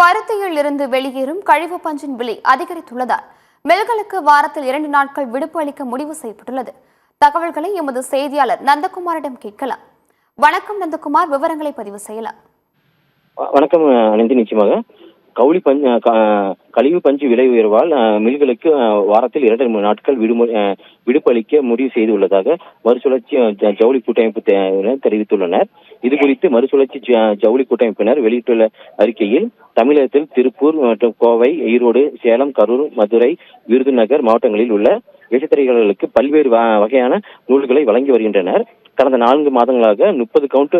பருத்தியில் இருந்து வெளியேறும் கழிவு பஞ்சின் விலை அதிகரித்துள்ளதால் மில்களுக்கு வாரத்தில் 2 நாட்கள் விடுப்பு அளிக்க முடிவு செய்யப்பட்டுள்ளது. தகவல்களை எமது செய்தியாளர் நந்தகுமாரிடம் கேட்கலாம். வணக்கம் நந்தகுமார், விவரங்களை பதிவு செய்யலாம். வணக்கம் அனந்தி. நிச்சயமாக கழிவு பஞ்சு விலை உயர்வால் மில்களுக்கு வாரத்தில் 2 நாட்கள் விடுப்பு அளிக்க முடிவு செய்துள்ளதாக மறுசுழற்சி ஜவுளி கூட்டமைப்பு தெரிவித்துள்ளனர். இதுகுறித்து மறுசுழற்சி ஜவுளி கூட்டமைப்பினர் வெளியிட்டுள்ள அறிக்கையில், தமிழகத்தில் திருப்பூர் மற்றும் கோவை, ஈரோடு, சேலம், கரூர், மதுரை, விருதுநகர் மாவட்டங்களில் உள்ள விசைத்தறிகளுக்கு பல்வேறு வகையான நூல்களை வழங்கி வருகின்றனர். கடந்த 4 மாதங்களாக 30 கவுண்ட்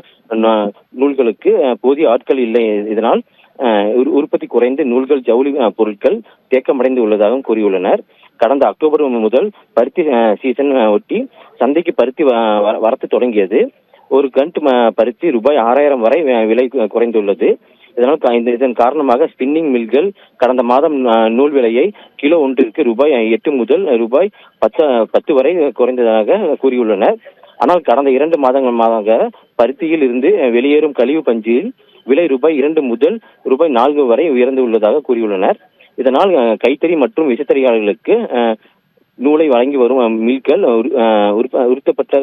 நூல்களுக்கு போதிய ஆட்கள் இல்லை. இதனால் உற்பத்தி குறைந்து நூல்கள், ஜவுளி பொருட்கள் தேக்கமடைந்து உள்ளதாகவும் கூறியுள்ளனர். கடந்த அக்டோபர் முதல் பருத்தி சீசன் ஒட்டி சந்தைக்கு பருத்தி வரத்து தொடங்கியது. ஒரு கண்ட் பருத்தி ரூபாய் 6000 வரை விலை குறைந்துள்ளது. இதன் காரணமாக ஸ்பின்னிங் மில்கள் கடந்த மாதம் நூல் விலையை கிலோ ஒன்றிற்கு ரூபாய் 8 முதல் ரூபாய் 10 வரை குறைந்ததாக கூறியுள்ளனர். ஆனால் கடந்த 2 மாதங்களாக பருத்தியில் இருந்து வெளியேறும் கழிவு பஞ்சில் விலை ரூபாய் 2 முதல் ரூபாய் 4 வரை உயர்ந்து உள்ளதாக கூறியுள்ளனர். இதனால் கைத்தறி மற்றும் விசைத்தறியாளர்களுக்கு நூலை வழங்கி வரும் மில்கள் உருத்தப்பட்ட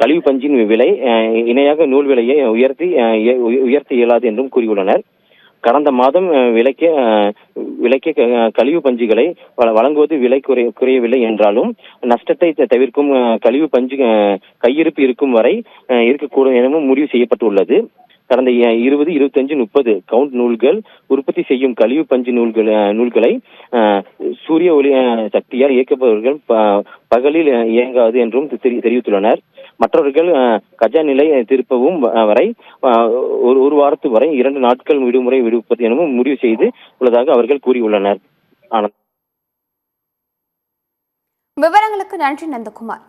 கழிவு பஞ்சின் விலை இணையாக நூல் விலையை உயர்த்த இயலாது என்றும் கூறியுள்ளனர். கடந்த மாதம் விலைக்கு கழிவு பஞ்சுகளை வழங்குவது விலை குறையவில்லை என்றாலும் நஷ்டத்தை தவிர்க்கும் கழிவு பஞ்சு கையிருப்பு இருக்கும் வரை இருக்கக்கூடும் எனவும் முடிவு செய்யப்பட்டுள்ளது. கடந்த 20, 25, 30 கவுண்ட் நூல்கள் உற்பத்தி செய்யும் கழிவு பஞ்சு நூல்களை சூரிய ஒளி சக்தியால் இயக்கப்படுவர்கள் பகலில் இயங்காது என்றும் தெரிவித்துள்ளனர். மற்றவர்கள் கஜா நிலை திருப்பவும் வரை ஒரு வாரத்து வரை 2 நாட்கள் விடுமுறை விடுப்பது எனவும் முடிவு செய்து உள்ளதாக அவர்கள் கூறியுள்ளனர். விவரங்களுக்கு நன்றி நந்தகுமார்.